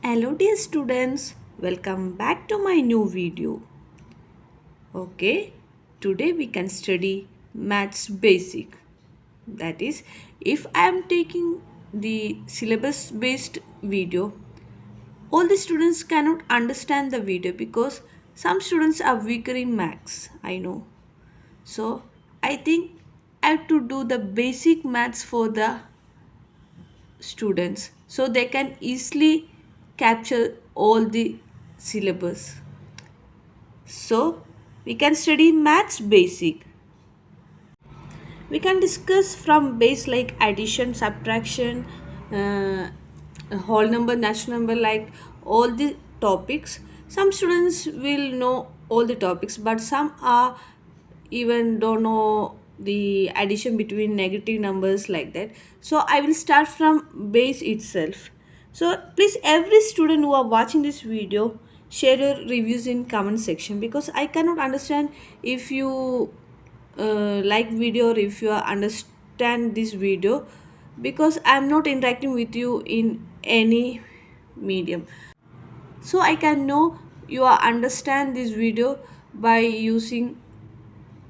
Hello dear students, welcome back to my new video. Okay, today we can study maths basic. That is, if I am taking the syllabus based video, all the students cannot understand the video because some students are weaker in maths, I know. So, I think I have to do the basic maths for the students so they can easily capture all the syllabus. So, we can study maths basic. We can discuss from base like addition, subtraction, uh, whole number, natural number, like all the topics. Some students will know all the topics, but some are even don't know the addition between negative numbers like that. So I will start from base itself. So please, every student who are watching this video, share your reviews in comment section because I cannot understand if you like video or if you understand this video because I'm not interacting with you in any medium. So I can know you are understand this video by using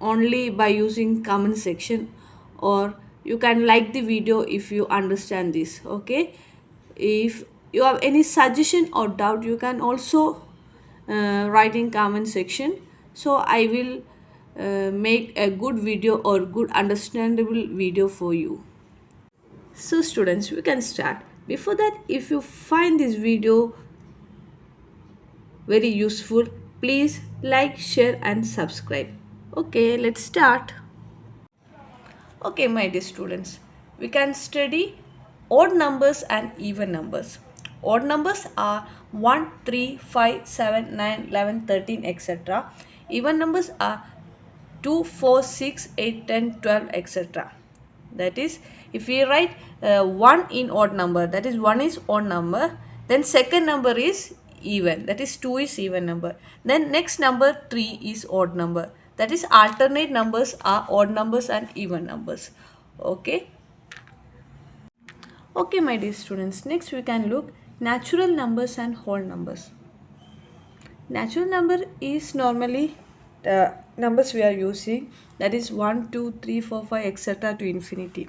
only by using comment section, or you can like the video if you understand this. Okay, if you have any suggestion or doubt, you can also write in comment section, so I will make a good video or good understandable video for you. So students, we can start. Before that, if you find this video very useful, please like, share and subscribe. Okay, let's start. Okay, my dear students, we can study odd numbers and even numbers. Odd numbers are 1, 3, 5, 7, 9, 11, 13, etc. Even numbers are 2, 4, 6, 8, 10, 12, etc. That is, if we write 1 in odd number, that is 1 is odd number, then second number is even, that is 2 is even number, then next number 3 is odd number, that is alternate numbers are odd numbers and even numbers. Okay. Okay, my dear students, next we can look natural numbers and whole numbers. Natural number is normally the numbers we are using, that is 1, 2, 3, 4, 5, etc. to infinity.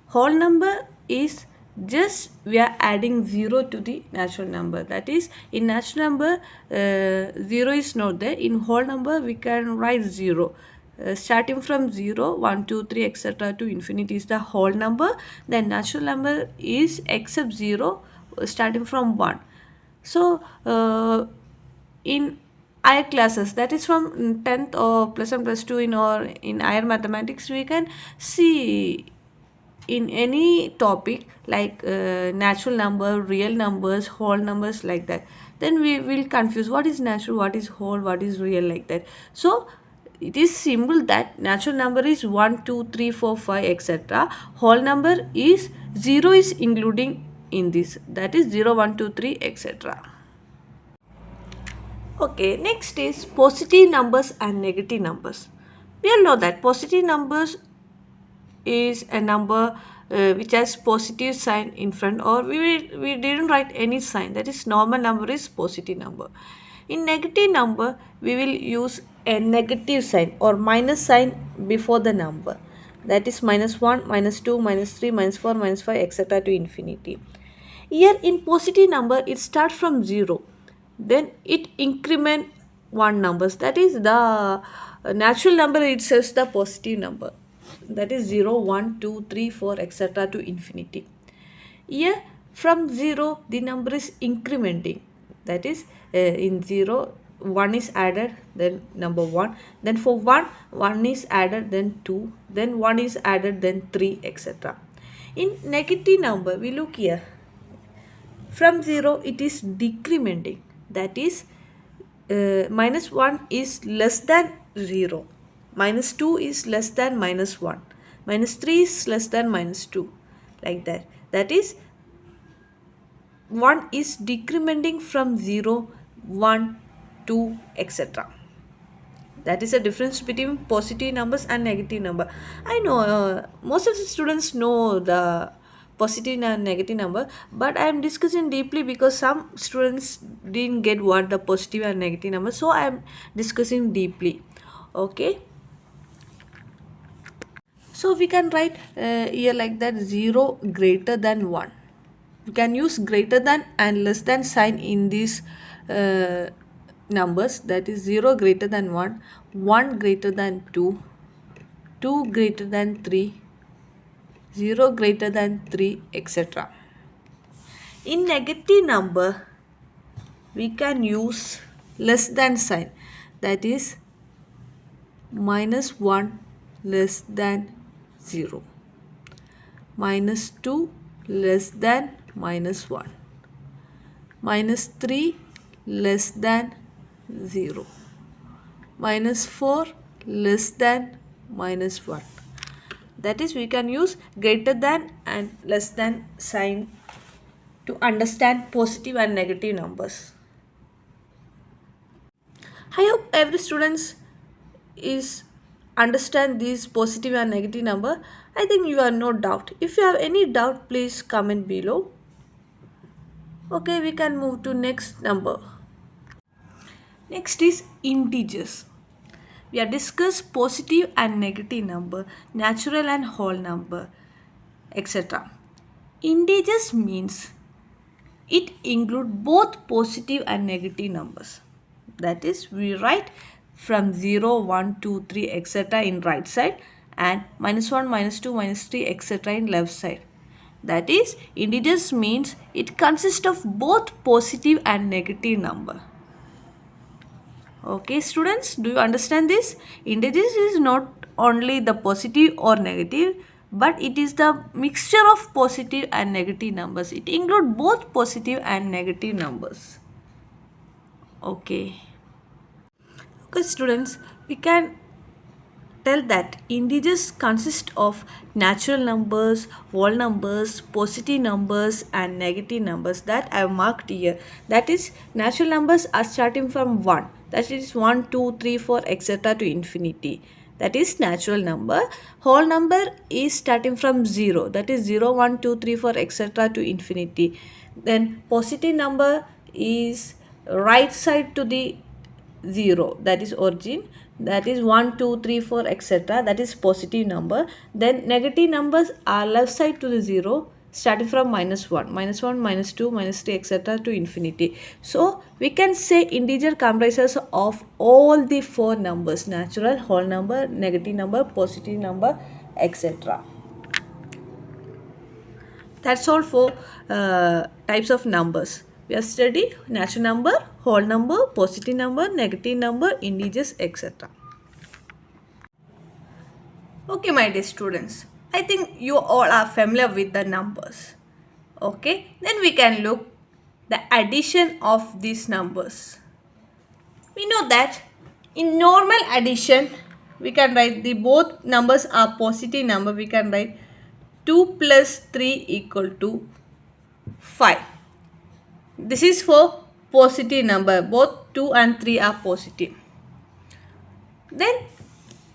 Whole number is just we are adding 0 to the natural number, that is in natural number 0 is not there, in whole number we can write 0. Starting from 0, 1, 2, 3, etc. to infinity is the whole number, then natural number is except 0 starting from 1. So in higher classes, that is from 10th or plus 1 plus 2 in or in higher mathematics, we can see in any topic like natural number, real numbers, whole numbers, like that, then we will confuse what is natural, what is whole, what is real, like that. So it is simple that natural number is 1, 2, 3, 4, 5, etc. Whole number is 0 is including in this, that is 0, 1, 2, 3, etc. Okay, next is positive numbers and negative numbers. We all know that positive numbers is a number which has positive sign in front, or we didn't write any sign, that is normal number is positive number. In negative number, we will use a negative sign or minus sign before the number, that is -1, -2, -3, -4, -5, etc. to infinity. Here in positive number, it starts from 0, then it increment one numbers, that is the natural number itself the positive number, that is 0, 1, 2, 3, 4, etc. to infinity. Here from 0 the number is incrementing, that is in 0 1 is added, then number 1, then for 1 1 is added, then 2, then 1 is added, then 3, etc. In negative number, we look here, from 0 it is decrementing, that is -1 is less than 0, -2 is less than -1, -3 is less than -2, like that, that is 1 is decrementing from 0, 1, 2, etc. That is the difference between positive numbers and negative number. I know most of the students know the positive and negative number, but I am discussing deeply because some students didn't get what the positive and negative number, so I am discussing deeply. Okay, so we can write here like that: 0 greater than 1. You can use greater than and less than sign in these numbers, that is 0 greater than 1, 1 greater than 2, 2 greater than 3, 0 greater than 3, etc. In negative number, we can use less than sign, that is -1 less than 0, -2 less than -1, -3 less than 0, -4 less than -1. That is, we can use greater than and less than sign to understand positive and negative numbers. I hope every students is understand these positive and negative number. I think you have no doubt. If you have any doubt, please comment below. Okay, we can move to next number. Next is integers. We have discussed positive and negative number, natural and whole number, etc. Integers means it include both positive and negative numbers. That is, we write from 0, 1, 2, 3, etc. in right side and -1, -2, -3, etc. in left side. That is, integers means it consists of both positive and negative number. Okay, students, do you understand this? Integers is not only the positive or negative, but it is the mixture of positive and negative numbers. It includes both positive and negative numbers. Okay. Okay, students, we can tell that integers consist of natural numbers, whole numbers, positive numbers and negative numbers that I have marked here. That is, natural numbers are starting from 1. That is 1, 2, 3, 4, etc. to infinity. That is natural number. Whole number is starting from 0. That is 0, 1, 2, 3, 4, etc. to infinity. Then positive number is right side to the 0, that is origin, that is 1, 2, 3, 4, etc. that is positive number. Then negative numbers are left side to the 0, starting from -1, -1, -2, -3, etc. to infinity. So we can say integer comprises of all the 4 numbers: natural, whole number, negative number, positive number, etc. That's all for types of numbers. We have studied natural number, whole number, positive number, negative number, integers, etc. Okay, my dear students, I think you all are familiar with the numbers. Okay, then we can look the addition of these numbers. We know that in normal addition, we can write the both numbers are positive number. We can write 2 plus 3 equal to 5. This is for positive number. Both 2 and 3 are positive. Then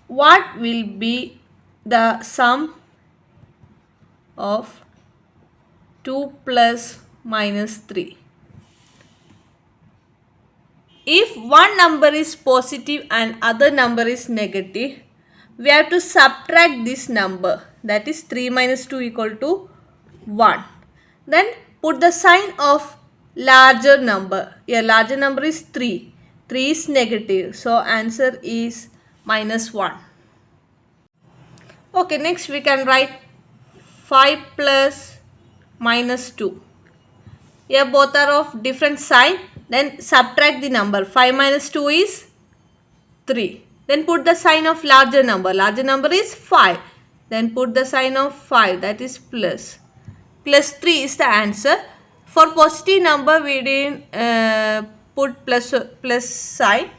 what will be the sum of 2 plus minus 3? If one number is positive and other number is negative, we have to subtract this number. That is 3 minus 2 equal to 1. Then put the sign of larger number. Here larger number is 3. 3 is negative. So answer is -1. Okay, next we can write 5 plus -2. Here both are of different sign. Then subtract the number. 5 minus 2 is 3. Then put the sign of larger number. Larger number is 5. Then put the sign of 5, that is plus. Plus 3 is the answer. For positive number, we didn't put plus sign.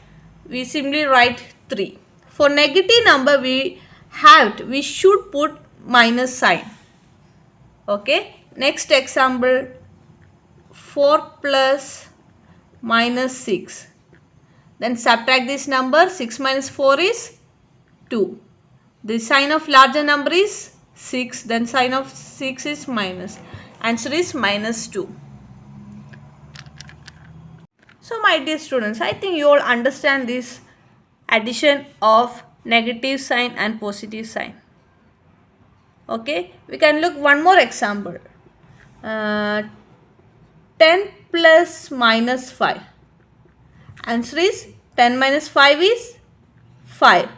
We simply write 3. For negative number, we should put minus sign. Okay. Next example, 4 plus -6. Then subtract this number. 6 minus 4 is 2. The sign of larger number is 6, then sign of 6 is minus. Answer is minus 2. So my dear students, I think you all understand this addition of negative sign and positive sign. Okay, we can look one more example. 10 plus minus 5. Answer is 10 minus 5 is 5.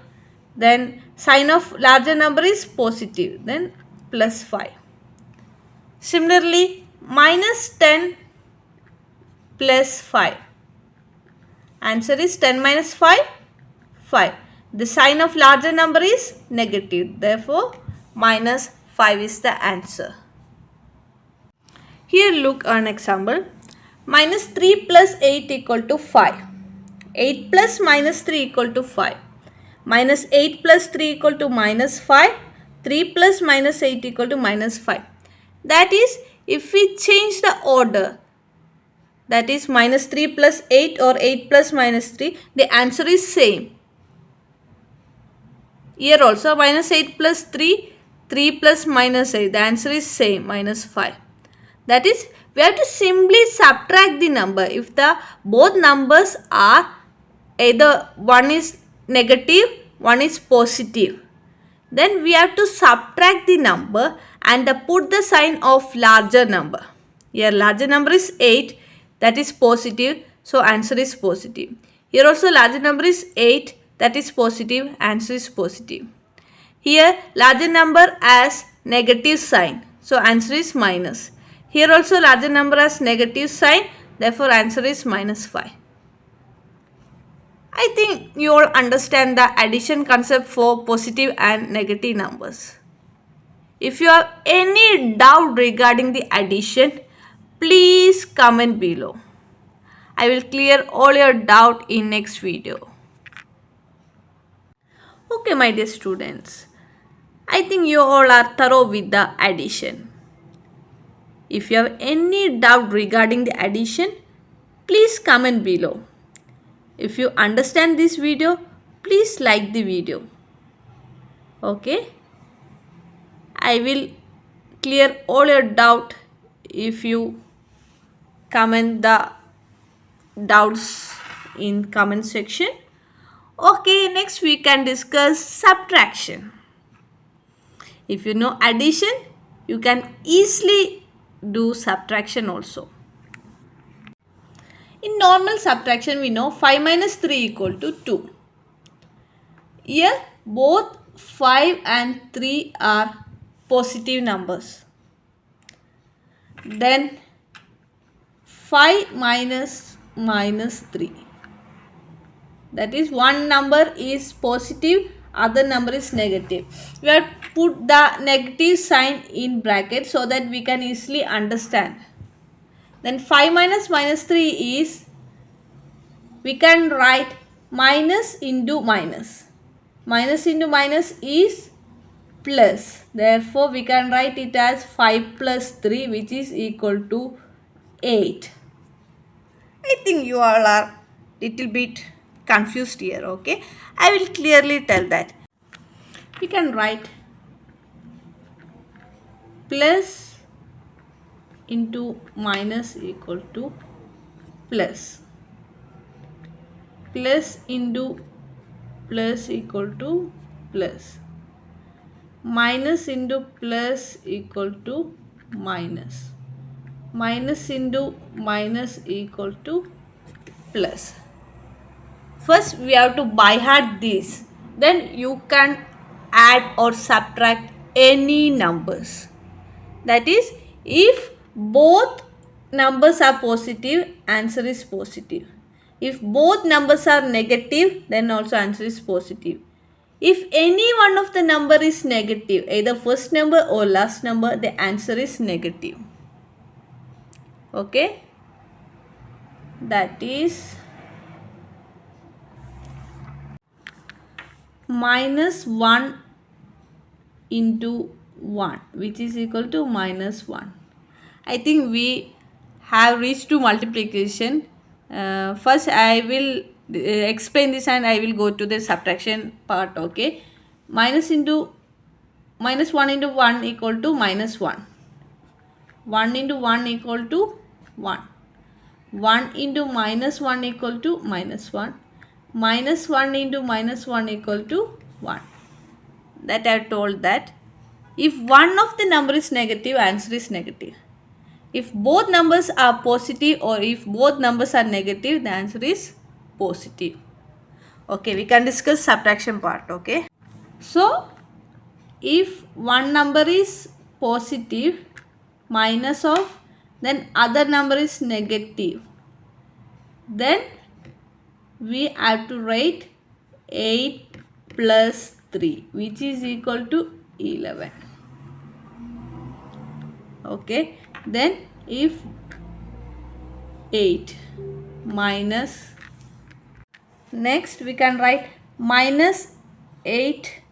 Then sign of larger number is positive. Then plus 5. Similarly, minus 10 plus 5. Answer is 10 minus 5, 5. The sign of larger number is negative. Therefore, minus 5 is the answer. Here look an example. Minus 3 plus 8 equal to 5. 8 plus minus 3 equal to 5. Minus 8 plus 3 equal to minus 5. 3 plus minus 8 equal to minus 5. That is, if we change the order, that is minus 3 plus 8 or 8 plus minus 3, the answer is same. Here also minus 8 plus 3, 3 plus minus 8, the answer is same, minus 5. That is, we have to simply subtract the number. If the both numbers are either one is negative, one is positive, then we have to subtract the number and put the sign of larger number. Here larger number is 8, that is positive, so answer is positive. Here also larger number is 8, that is positive, answer is positive. Here larger number has negative sign, so answer is minus. Here also larger number has negative sign, therefore answer is minus 5. I think you all understand the addition concept for positive and negative numbers. If you have any doubt regarding the addition, please comment below. I will clear all your doubt in next video. Okay, my dear students, I think you all are thorough with the addition. If you have any doubt regarding the addition, please comment below. If you understand this video, please like the video. Okay? I will clear all your doubt if you comment the doubts in comment section. Okay, next we can discuss subtraction. If you know addition, you can easily do subtraction also. In normal subtraction, we know 5 minus 3 equal to 2. Here, both 5 and 3 are positive numbers. Then, 5 minus 3. That is, one number is positive, other number is negative. We have put the negative sign in bracket so that we can easily understand. Then 5 minus 3 is, we can write minus into minus. Minus into minus is plus. Therefore, we can write it as 5 plus 3, which is equal to 8. I think you all are little bit confused here, okay? I will clearly tell that. We can write plus into minus equal to plus. Plus into plus equal to plus. Minus into plus equal to minus. Minus into minus equal to plus. First we have to by heart this. Then you can add or subtract any numbers. That is, if both numbers are positive, answer is positive. If both numbers are negative, then also answer is positive. If any one of the number is negative, either first number or last number, the answer is negative. Okay? That is minus 1 into 1, which is equal to minus 1. I think we have reached to multiplication. First I will explain this and I will go to the subtraction part. Okay, minus into minus 1 into 1 equal to minus 1. 1 into 1 equal to 1. 1 into minus 1 equal to minus 1. Minus 1 into minus 1 equal to 1. That I told that if one of the number is negative, answer is negative. If both numbers are positive or if both numbers are negative, the answer is positive. Okay, we can discuss subtraction part. Okay. So, if one number is positive minus of, then other number is negative, then we have to write 8 plus 3, which is equal to 11. Okay, then if 8 minus, next we can write minus 8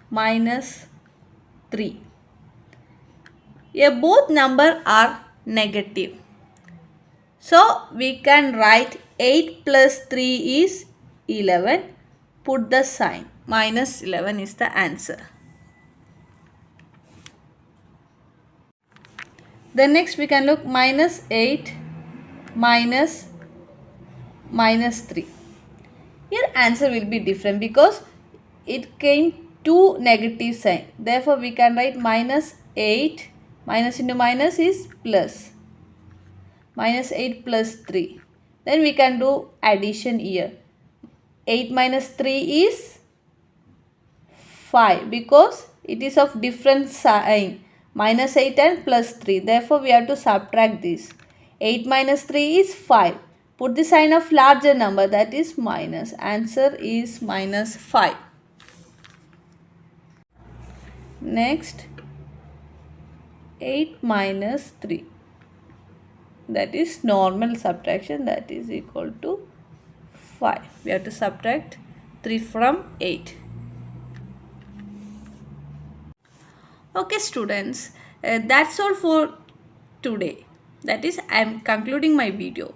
minus 3. Here both number are negative. So we can write 8 plus 3 is 11. Put the sign. Minus 11 is the answer. Then next we can look minus 8 minus 3. Here answer will be different because it came two negative sign. Therefore we can write minus 8. Minus into minus is plus. Minus 8 plus 3. Then we can do addition here. 8 minus 3 is 5 because it is of different sign. Minus 8 and plus 3. Therefore we have to subtract this. 8 minus 3 is 5. Put the sign of larger number, that is minus. Answer is minus 5. Next, 8 minus 3. That is normal subtraction, that is equal to 5. We have to subtract 3 from 8. Okay students, that's all for today. That is, I am concluding my video.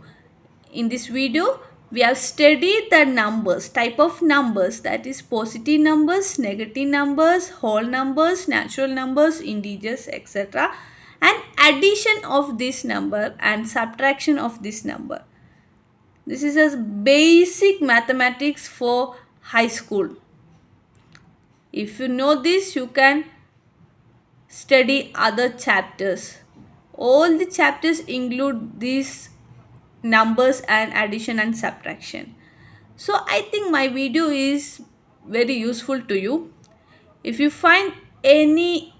In this video, we have studied the numbers, type of numbers, that is positive numbers, negative numbers, whole numbers, natural numbers, integers, etc. and addition of this number and subtraction of this number. This is a basic mathematics for high school. If you know this, you can study other chapters. All the chapters include these numbers and addition and subtraction. So I think my video is very useful to you. If you find any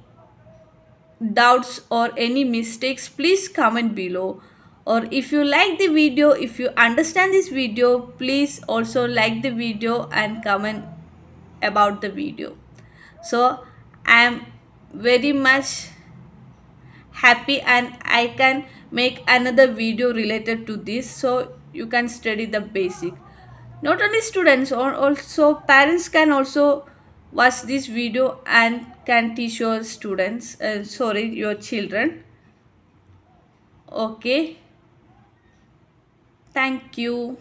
doubts or any mistakes, please comment below. Or if you like the video, if you understand this video, please also like the video and comment about the video. So I am very much happy and I can make another video related to this, so you can study the basic. Not only students, or also parents can also watch this video and can teach your students, your children. Okay, thank you.